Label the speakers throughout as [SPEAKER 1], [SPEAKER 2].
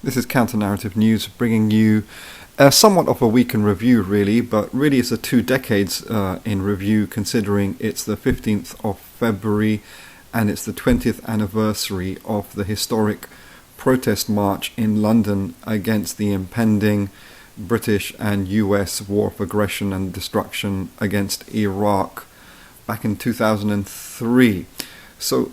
[SPEAKER 1] This is Counter Narrative News, bringing you somewhat of a week in review, really, but really it's a 2 decades in review, considering it's the 15th of February and it's the 20th anniversary of the historic protest march in London against the impending British and US war of aggression and destruction against Iraq back in 2003. So,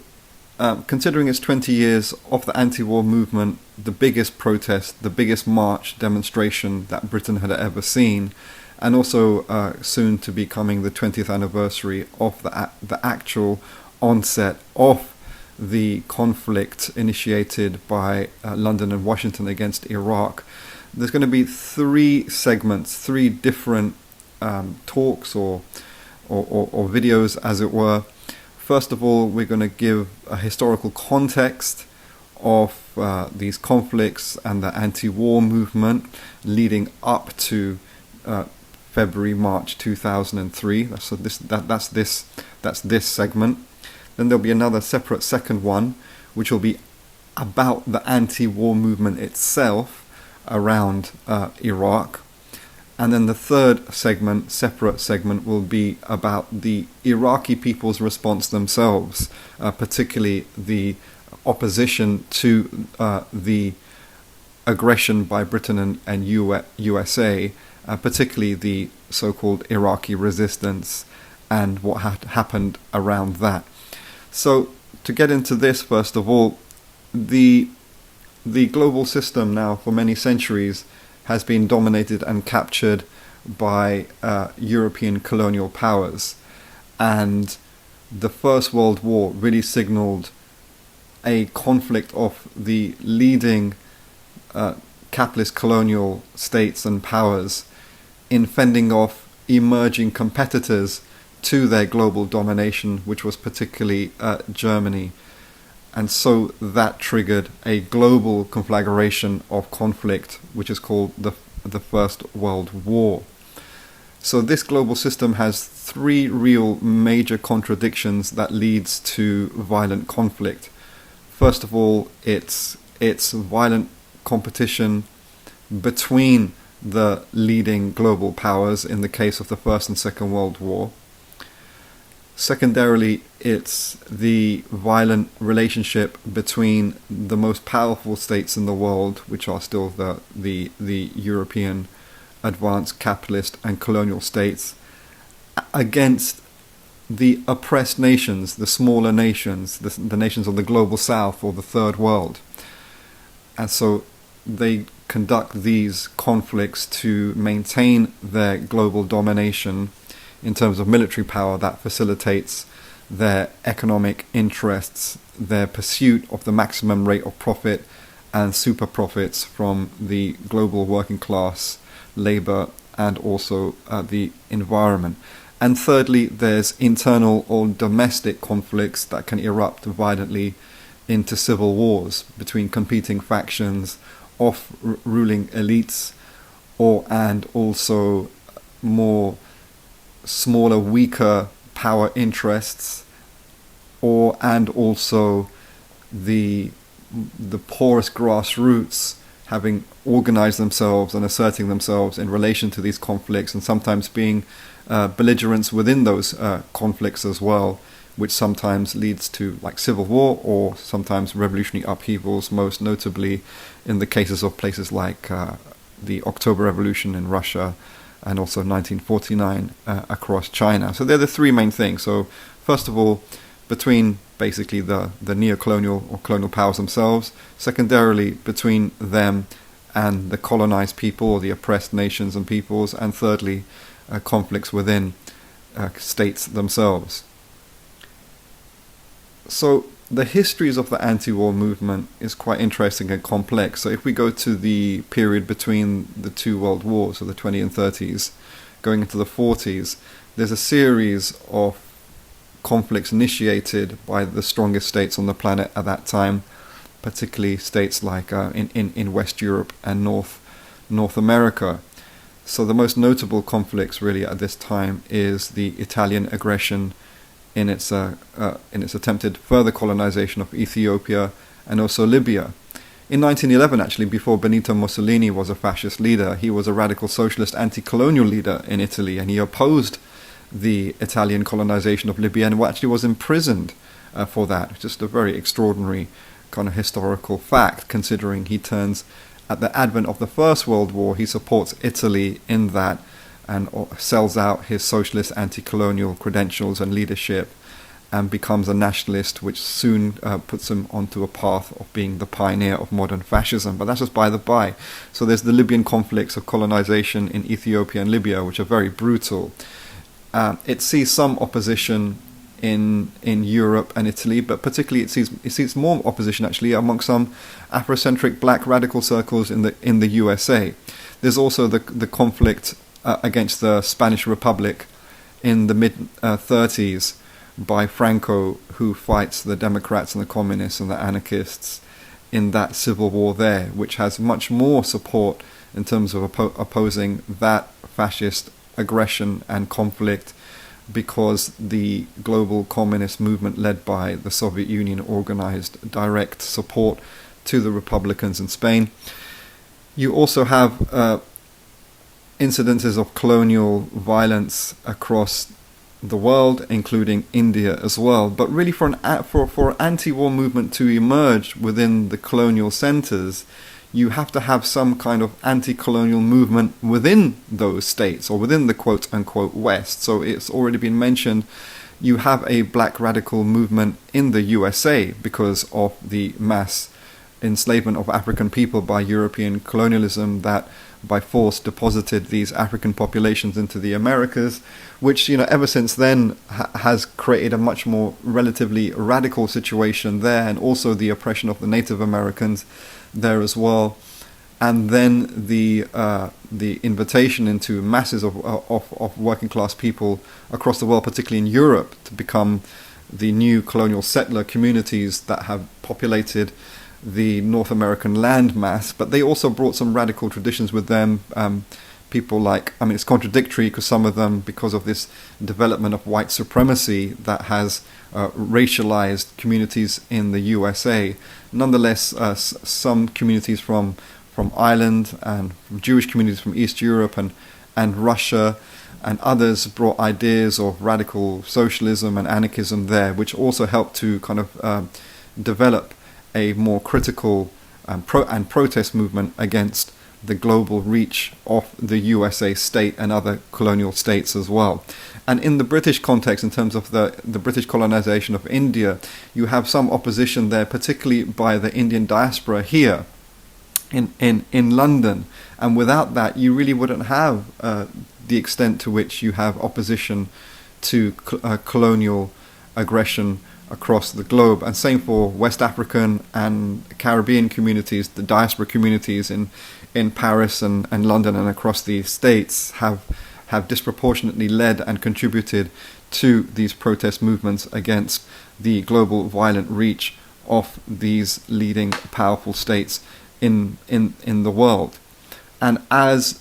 [SPEAKER 1] considering it's 20 years of the anti-war movement, the biggest protest, the biggest march demonstration that Britain had ever seen, and also soon to be coming the 20th anniversary of the actual onset of the conflict initiated by London and Washington against Iraq, there's going to be 3 segments, 3 different talks or videos, as it were. First of all, we're going to give a historical context of these conflicts and the anti-war movement leading up to February, March 2003. That's this segment. Then there'll be another separate second one, which will be about the anti-war movement itself around Iraq. And then the third segment, separate segment, will be about the Iraqi people's response themselves, particularly the opposition to the aggression by Britain and USA, particularly the so-called Iraqi resistance and what had happened around that. So to get into this, first of all, the global system now for many centuries has been dominated and captured by European colonial powers. And the First World War really signaled a conflict of the leading capitalist colonial states and powers in fending off emerging competitors to their global domination, which was particularly Germany. And so that triggered a global conflagration of conflict, which is called the First World War. So this global system has 3 real major contradictions that leads to violent conflict. First of all, it's violent competition between the leading global powers in the case of the First and Second World War. Secondarily, it's the violent relationship between the most powerful states in the world, which are still the European advanced capitalist and colonial states, against the oppressed nations, the smaller nations, the nations of the global south or the third world. And so they conduct these conflicts to maintain their global domination in terms of military power that facilitates their economic interests, their pursuit of the maximum rate of profit and super profits from the global working class, labor, and also the environment. And thirdly, there's internal or domestic conflicts that can erupt violently into civil wars between competing factions of ruling elites, and also more smaller, weaker power interests, and also the poorest grassroots having organized themselves and asserting themselves in relation to these conflicts, and sometimes being belligerents within those conflicts as well, which sometimes leads to like civil war or sometimes revolutionary upheavals, most notably in the cases of places like the October Revolution in Russia and also 1949 across China. So they're the 3 main things. So first of all, between basically the neo-colonial or colonial powers themselves. Secondarily, between them and the colonized people or the oppressed nations and peoples. And thirdly, conflicts within states themselves. So the histories of the anti-war movement is quite interesting and complex. So if we go to the period between the 2 world wars, so the 20s and 30s, going into the 40s, there's a series of conflicts initiated by the strongest states on the planet at that time, particularly states like in West Europe and North America. So the most notable conflicts really at this time is the Italian aggression in its attempted further colonization of Ethiopia and also Libya. In 1911, actually, before Benito Mussolini was a fascist leader, he was a radical socialist anti-colonial leader in Italy, and he opposed the Italian colonization of Libya and actually was imprisoned for that. Just a very extraordinary kind of historical fact, considering he turns, at the advent of the First World War, he supports Italy in that and sells out his socialist anti-colonial credentials and leadership and becomes a nationalist, which soon puts him onto a path of being the pioneer of modern fascism. But that's just by the by. So there's the Libyan conflicts of colonization in Ethiopia and Libya, which are very brutal. It sees some opposition in Europe and Italy, but particularly it sees more opposition actually among some Afrocentric black radical circles in the USA. There's also the conflict against the Spanish Republic in the mid 30s by Franco, who fights the Democrats and the communists and the anarchists in that civil war there, which has much more support in terms of opposing that fascist aggression and conflict, because the global communist movement led by the Soviet Union organized direct support to the Republicans in Spain. You also have incidences of colonial violence across the world, including India as well. But really, for an anti-war movement to emerge within the colonial centers, you have to have some kind of anti-colonial movement within those states, or within the quote-unquote West. So it's already been mentioned, you have a black radical movement in the USA because of the mass enslavement of African people by European colonialism that by force deposited these African populations into the Americas, which, ever since then has created a much more relatively radical situation there, and also the oppression of the Native Americans there as well. And then the invitation into masses of working class people across the world, particularly in Europe, to become the new colonial settler communities that have populated the North American landmass. But they also brought some radical traditions with them. People like, it's contradictory because some of them, because of this development of white supremacy that has racialized communities in the USA, nonetheless, some communities from Ireland and from Jewish communities from East Europe and Russia and others brought ideas of radical socialism and anarchism there, which also helped to kind of develop a more critical and protest movement against the global reach of the USA state and other colonial states as well. And in the British context, in terms of the British colonization of India, you have some opposition there, particularly by the Indian diaspora here in London. And without that, you really wouldn't have the extent to which you have opposition to colonial aggression across the globe. And same for West African and Caribbean communities. The diaspora communities in Paris and London and across the States have disproportionately led and contributed to these protest movements against the global violent reach of these leading powerful states in the world. And as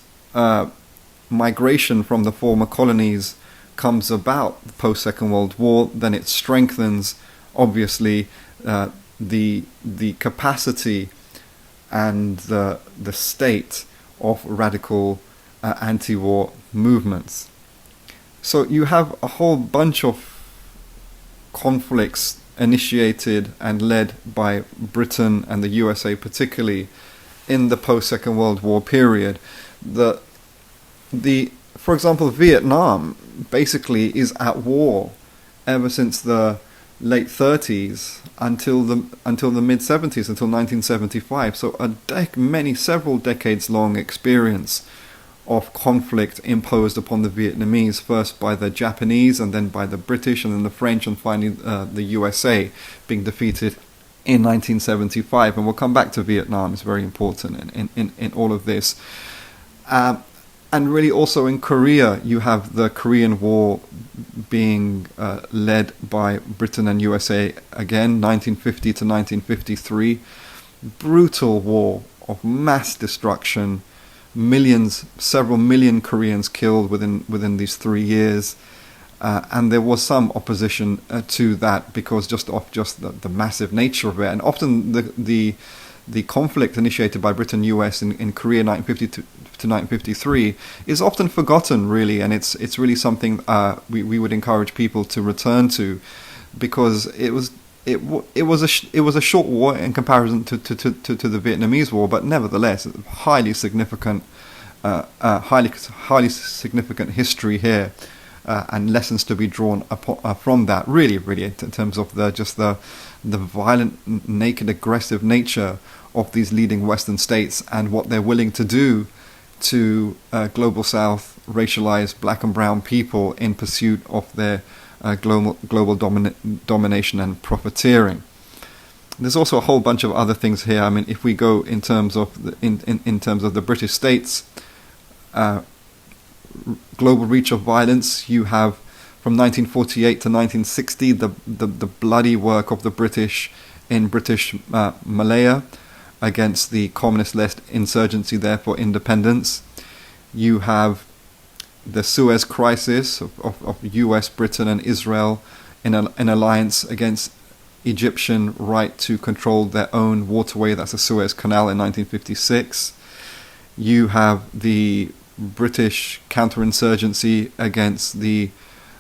[SPEAKER 1] migration from the former colonies comes about post-Second World War, then it strengthens, obviously, the capacity and the state of radical anti-war movements. So you have a whole bunch of conflicts initiated and led by Britain and the USA, particularly in the post-Second World War period. For example, Vietnam basically is at war ever since the late 30s until the mid 70s, until 1975. So several decades long experience of conflict imposed upon the Vietnamese, first by the Japanese and then by the British and then the French, and finally the USA being defeated in 1975. And we'll come back to Vietnam. It's very important in all of this. And really also in Korea, you have the Korean War being led by Britain and USA again, 1950 to 1953. Brutal war of mass destruction, several million Koreans killed within these 3 years. And there was some opposition to that because of the massive nature of it. And often the the conflict initiated by Britain and US in Korea 1950 to 1953 is often forgotten, really, and it's really something we would encourage people to return to, because it was a short war in comparison to the Vietnamese War, but nevertheless highly significant significant history here, and lessons to be drawn from that. Really, in terms of the violent, naked, aggressive nature of these leading Western states and what they're willing to do to global South, racialized black and brown people in pursuit of their global domination and profiteering. There's also a whole bunch of other things here. I mean, if we go in terms of in terms of the British states, global reach of violence, you have from 1948 to 1960 the bloody work of the British in British Malaya against the communist-led insurgency there for independence. You have the Suez Crisis of US, Britain and Israel in an alliance against Egyptian right to control their own waterway, that's the Suez Canal, in 1956. You have the British counterinsurgency against the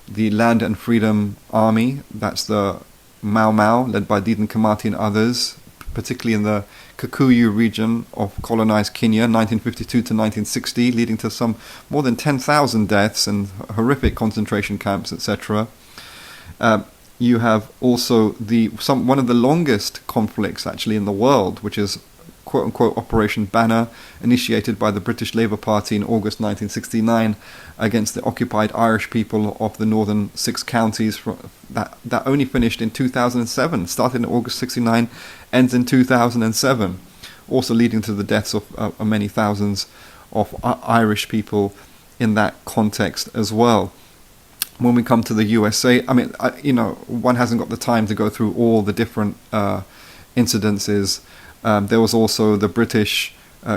[SPEAKER 1] Land and Freedom Army, that's the Mau Mau, led by Dedan Kimathi and others, particularly in the Kikuyu region of colonized Kenya, 1952 to 1960, leading to some more than 10,000 deaths and horrific concentration camps, etc. You have also one of the longest conflicts actually in the world, which is quote-unquote Operation Banner, initiated by the British Labour Party in August 1969 against the occupied Irish people of the northern six counties. That only finished in 2007, started in August 69, ends in 2007, also leading to the deaths of many thousands of Irish people in that context as well. When we come to the USA, I mean, one hasn't got the time to go through all the different incidences. There was also the British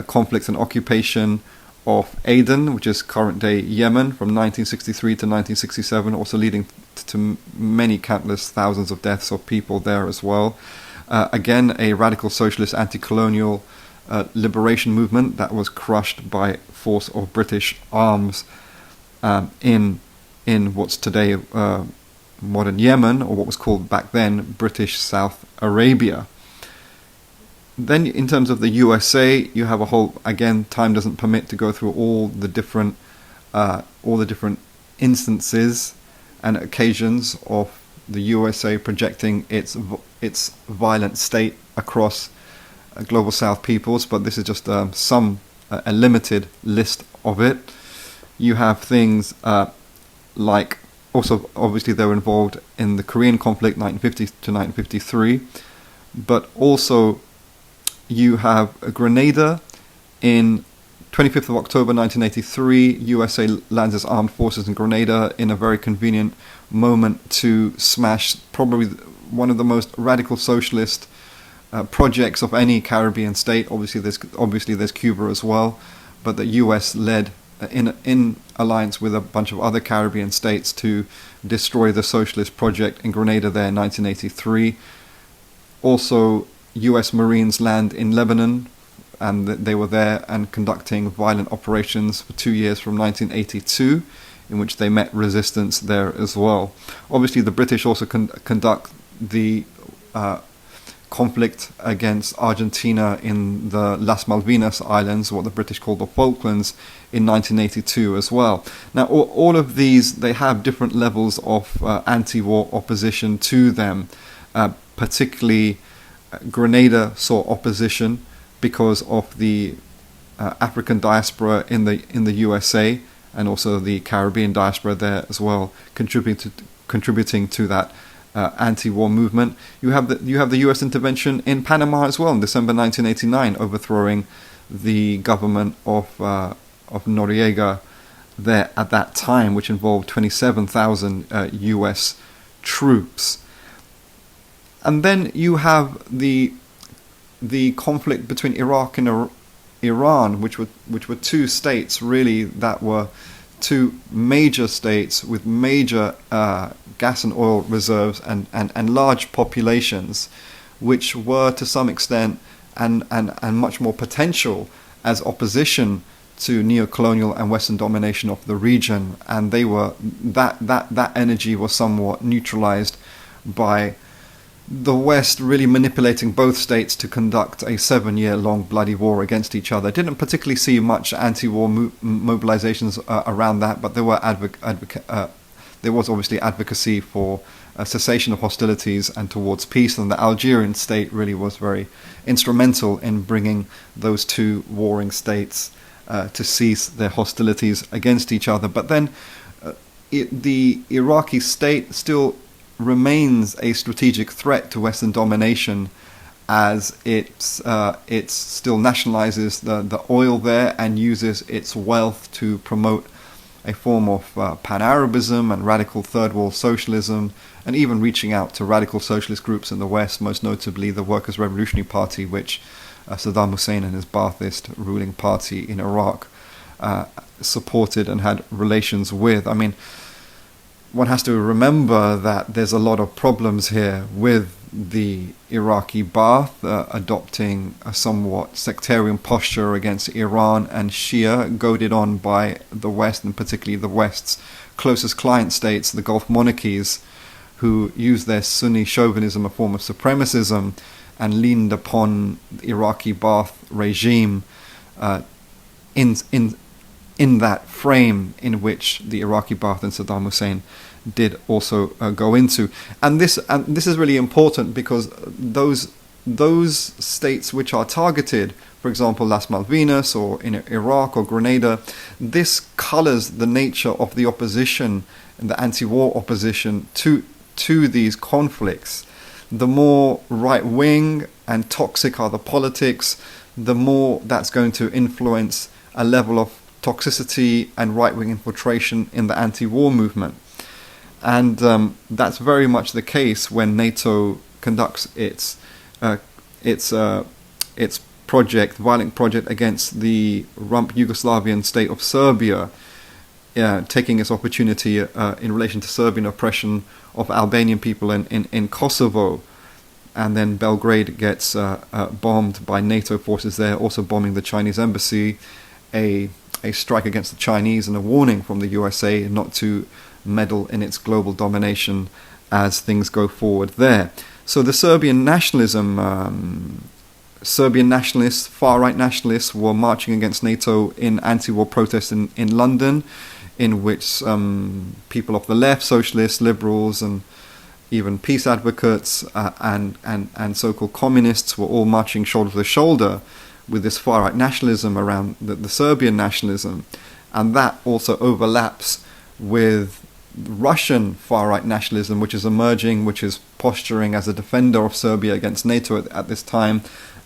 [SPEAKER 1] conflict and occupation of Aden, which is current-day Yemen, from 1963 to 1967, also leading to many countless thousands of deaths of people there as well. Again, a radical socialist anti-colonial liberation movement that was crushed by force of British arms in what's today modern Yemen, or what was called back then British South Arabia. Then in terms of the USA, you have a whole, again, time doesn't permit to go through all the different instances and occasions of the USA projecting its violent state across global South peoples, but this is just a limited list of it. You have things like, also obviously they were involved in the Korean conflict 1950 to 1953, but also you have Grenada in 25th of October 1983. USA lands its armed forces in Grenada in a very convenient moment to smash probably one of the most radical socialist projects of any Caribbean state. Obviously there's Cuba as well, but the US led in alliance with a bunch of other Caribbean states to destroy the socialist project in Grenada there in 1983. Also, US Marines land in Lebanon, and they were there and conducting violent operations for 2 years from 1982, in which they met resistance there as well. Obviously, the British also conduct the conflict against Argentina in the Las Malvinas Islands, what the British called the Falklands, in 1982 as well. Now, all of these, they have different levels of anti-war opposition to them, particularly Grenada saw opposition because of the African diaspora in the USA, and also the Caribbean diaspora there as well, contributing to that anti-war movement. You have the US intervention in Panama as well in December 1989, overthrowing the government of Noriega there at that time, which involved 27,000 US troops. And then you have the conflict between Iraq and Iran, which were two states really that were two major states with major gas and oil reserves and large populations, which were to some extent and much more potential as opposition to neo-colonial and Western domination of the region, and they were that energy was somewhat neutralized by the West really manipulating both states to conduct a 7-year-long bloody war against each other. Didn't particularly see much anti-war mobilizations around that, but there were there was obviously advocacy for a cessation of hostilities and towards peace, and the Algerian state really was very instrumental in bringing those two warring states to cease their hostilities against each other. But then the Iraqi state still remains a strategic threat to Western domination, as it still nationalizes the oil there and uses its wealth to promote a form of pan-Arabism and radical third world socialism, and even reaching out to radical socialist groups in the West, most notably the Workers' Revolutionary Party, which Saddam Hussein and his Ba'athist ruling party in Iraq supported and had relations with. I mean, one has to remember that there's a lot of problems here with the Iraqi Ba'ath adopting a somewhat sectarian posture against Iran and Shia, goaded on by the West, and particularly the West's closest client states, the Gulf monarchies, who use their Sunni chauvinism, a form of supremacism, and leaned upon the Iraqi Ba'ath regime in that frame in which the Iraqi Ba'ath and Saddam Hussein did also go into. And this is really important, because those states which are targeted, for example, Las Malvinas or in Iraq or Grenada, this colors the nature of the opposition and the anti-war opposition to these conflicts. The more right-wing and toxic are the politics, the more that's going to influence a level of toxicity and right-wing infiltration in the anti-war movement. And that's very much the case when NATO conducts its violent project against the rump Yugoslavian state of Serbia, taking its opportunity in relation to Serbian oppression of Albanian people in Kosovo. And then Belgrade gets bombed by NATO forces there, also bombing the Chinese embassy, a strike against the Chinese, and a warning from the USA not to meddle in its global domination as things go forward there. So the Serbian nationalists, far-right nationalists, were marching against NATO in anti-war protests in London, in which people of the left, socialists, liberals, and even peace advocates and so-called communists were all marching shoulder to shoulder with this far-right nationalism around the Serbian nationalism. And that also overlaps with Russian far-right nationalism, which is emerging, which is posturing as a defender of Serbia against NATO at this time.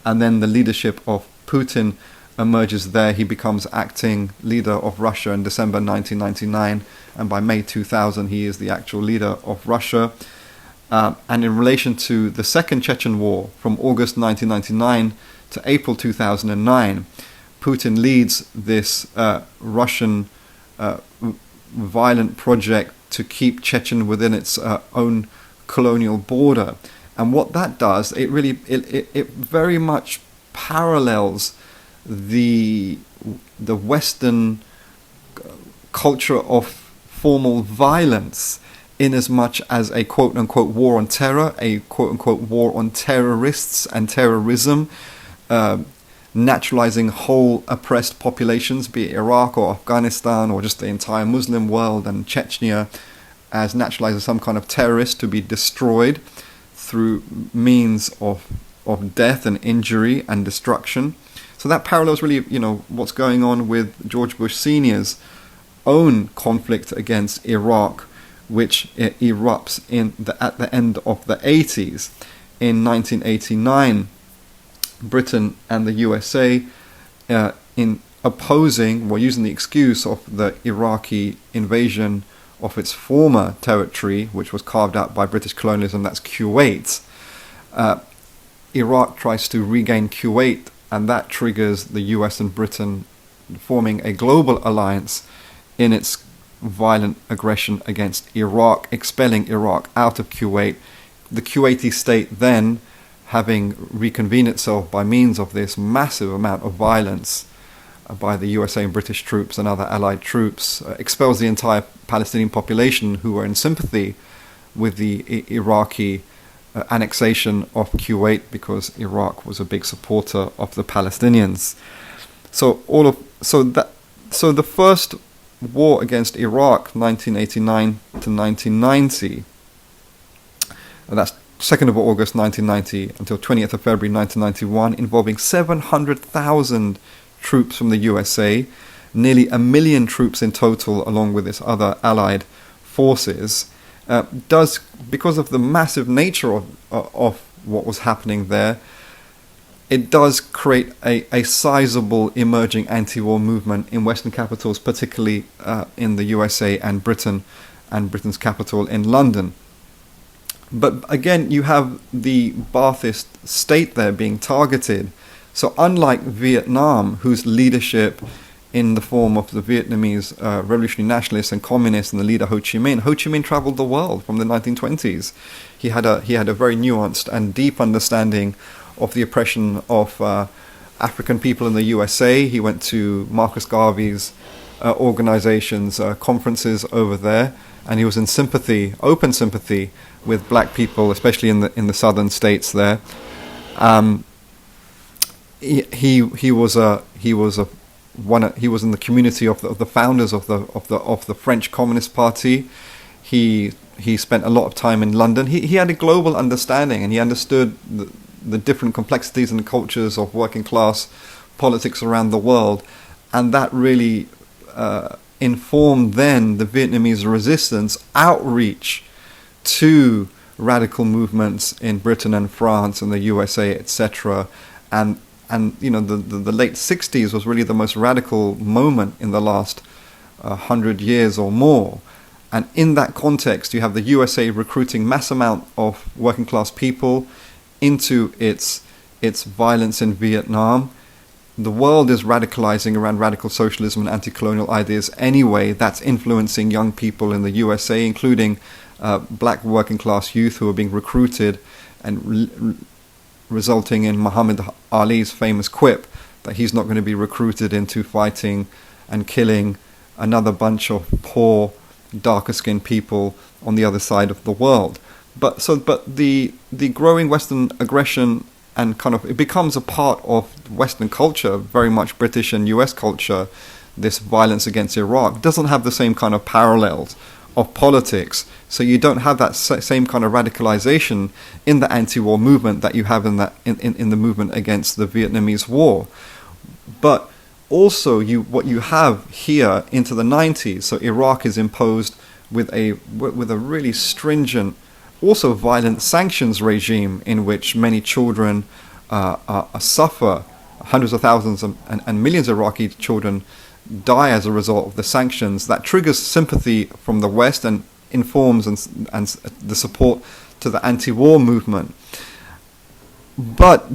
[SPEAKER 1] And then the leadership of Putin emerges there. He becomes acting leader of Russia in December 1999, and by May 2000 he is the actual leader of Russia. And in relation to the Second Chechen War, from August 1999 to April 2009, Putin leads this Russian violent project to keep Chechen within its own colonial border. And what that does, it very much parallels the Western culture of formal violence, in as much as a quote-unquote war on terror, a quote-unquote war on terrorists and terrorism, naturalizing whole oppressed populations, be it Iraq or Afghanistan or just the entire Muslim world, and Chechnya as naturalizing some kind of terrorist to be destroyed through means of death and injury and destruction. So that parallels really, what's going on with George Bush Sr.'s own conflict against Iraq, which erupts at the end of the 80s. In 1989, Britain and the USA, in opposing, using the excuse of the Iraqi invasion of its former territory, which was carved out by British colonialism, that's Kuwait. Iraq tries to regain Kuwait, and that triggers the US and Britain forming a global alliance in its violent aggression against Iraq, expelling Iraq out of Kuwait. The Kuwaiti state then having reconvened itself by means of this massive amount of violence by the USA and British troops and other allied troops, expels the entire Palestinian population who were in sympathy with the Iraqi annexation of Kuwait, because Iraq was a big supporter of the Palestinians. So the first war against Iraq, 1989 to 1990, and that's 2nd of August 1990 until 20th of February 1991, involving 700,000 troops from the USA, nearly 1 million troops in total, along with its other allied forces, does, because of the massive nature of what was happening there, it does create a sizable emerging anti-war movement in Western capitals, particularly in the USA and Britain, and Britain's capital in London. But again, you have the Ba'athist state there being targeted. So unlike Vietnam, whose leadership in the form of the Vietnamese revolutionary nationalists and communists and the leader Ho Chi Minh traveled the world from the 1920s. He had a very nuanced and deep understanding of the oppression of African people in the USA. He went to Marcus Garvey's organizations, conferences over there, and he was in sympathy, open sympathy, with black people, especially in the southern states there. He was in the community of the founders of the French Communist Party. He spent a lot of time in London. He had a global understanding, and he understood the different complexities and cultures of working class politics around the world, and that really informed then the Vietnamese resistance outreach to radical movements in Britain and France and the USA, etc. And you know, the late 60s was really the most radical moment in the last 100 years or more. And in that context, you have the USA recruiting mass amount of working class people into its violence in Vietnam. The world is radicalizing around radical socialism and anti-colonial ideas anyway. That's influencing young people in the USA, including black working class youth who are being recruited, and resulting in Muhammad Ali's famous quip that he's not going to be recruited into fighting and killing another bunch of poor, darker-skinned people on the other side of the world. But the growing Western aggression, and kind of, it becomes a part of Western culture, very much British and US culture. This violence against Iraq doesn't have the same kind of parallels of politics, so you don't have that same kind of radicalization in the anti-war movement that you have in the movement against the Vietnamese War. But also, what you have here into the 90s, so Iraq is imposed with a really stringent, also violent sanctions regime in which many children suffer. Hundreds of thousands and millions of Iraqi children die as a result of the sanctions. That triggers sympathy from the West and informs and the support to the anti-war movement. But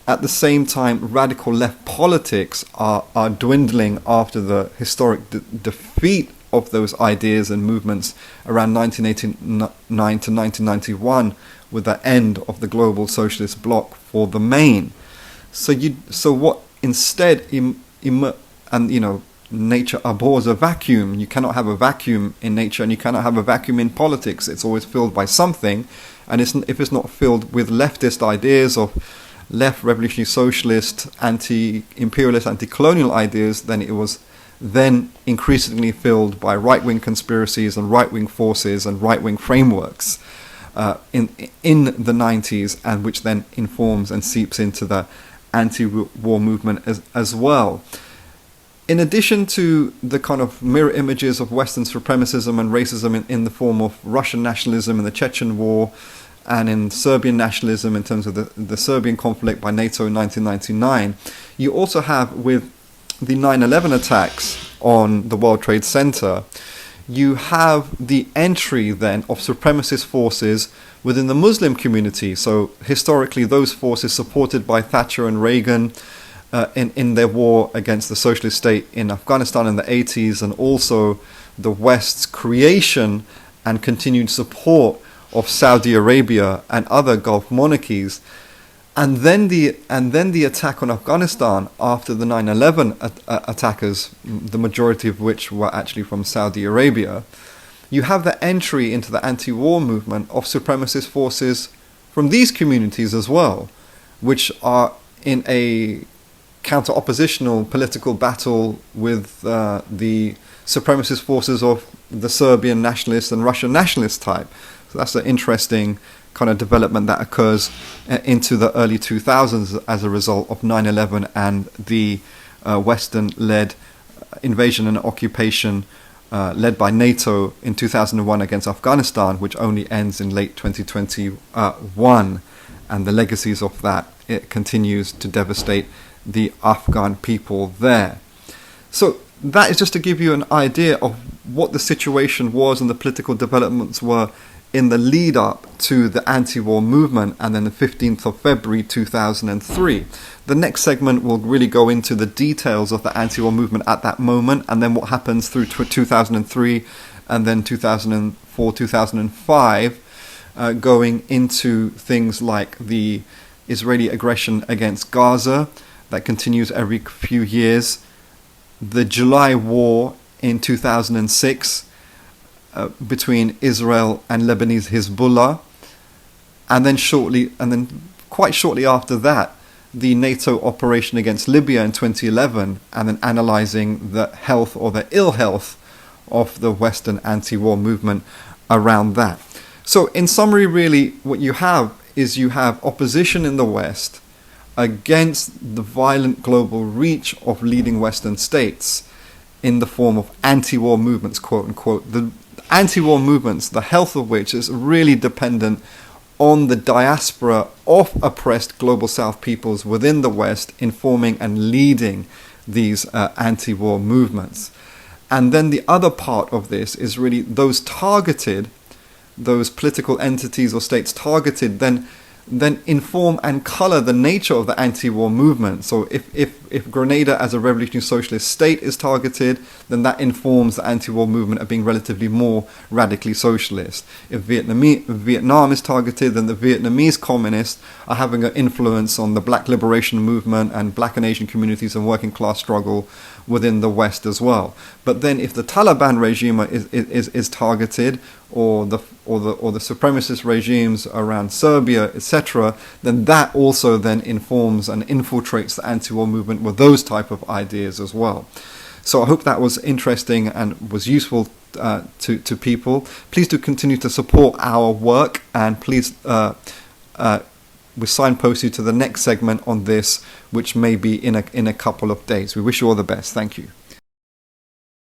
[SPEAKER 1] at the same time, radical left politics are dwindling after the historic defeat of those ideas and movements around 1989 to 1991, with the end of the global socialist bloc for the main. So what instead nature abhors a vacuum. You cannot have a vacuum in nature, and you cannot have a vacuum in politics. It's always filled by something, and if it's not filled with leftist ideas of left revolutionary socialist, anti-imperialist, anti-colonial ideas, then it was then increasingly filled by right-wing conspiracies and right-wing forces and right-wing frameworks in the 90s, and which then informs and seeps into the anti-war movement as well. In addition to the kind of mirror images of Western supremacism and racism in the form of Russian nationalism in the Chechen War, and in Serbian nationalism in terms of the Serbian conflict by NATO in 1999, you also have, with the 9/11 attacks on the World Trade Center, you have the entry then of supremacist forces within the Muslim community. So historically, those forces supported by Thatcher and Reagan in their war against the socialist state in Afghanistan in the 80s, and also the West's creation and continued support of Saudi Arabia and other Gulf monarchies, And then the attack on Afghanistan after the 9/11 attackers, the majority of which were actually from Saudi Arabia. You have the entry into the anti-war movement of supremacist forces from these communities as well, which are in a counter-oppositional political battle with the supremacist forces of the Serbian nationalist and Russian nationalist type. So that's an interesting kind of development that occurs into the early 2000s as a result of 9/11 and the Western-led invasion and occupation led by NATO in 2001 against Afghanistan, which only ends in late 2021. And the legacies of that, it continues to devastate the Afghan people there. So that is just to give you an idea of what the situation was and the political developments were in the lead up to the anti-war movement, and then the 15th of February 2003. The next segment will really go into the details of the anti-war movement at that moment, and then what happens through 2003 and then 2004, 2005, going into things like the Israeli aggression against Gaza that continues every few years, the July war in 2006, between Israel and Lebanese Hezbollah, and then quite shortly after that, the NATO operation against Libya in 2011, and then analysing the health or the ill health of the Western anti-war movement around that. So in summary, really, what you have is you have opposition in the West against the violent global reach of leading Western states in the form of anti-war movements, quote unquote. The anti-war movements, the health of which is really dependent on the diaspora of oppressed global South peoples within the West informing and leading these anti-war movements. And then the other part of this is really those political entities or states targeted then inform and color the nature of the anti-war movement. So if Grenada as a revolutionary socialist state is targeted, then that informs the anti-war movement of being relatively more radically socialist. If Vietnam is targeted, then the Vietnamese communists are having an influence on the black liberation movement and black and Asian communities and working class struggle within the West as well. But then if the Taliban regime is targeted, or the supremacist regimes around Serbia, etc., then that also then informs and infiltrates the anti-war movement with those type of ideas as well. So I hope that was interesting and was useful to people. Please do continue to support our work, and please we signpost you to the next segment on this, which may be in a couple of days. We wish you all the best. Thank you.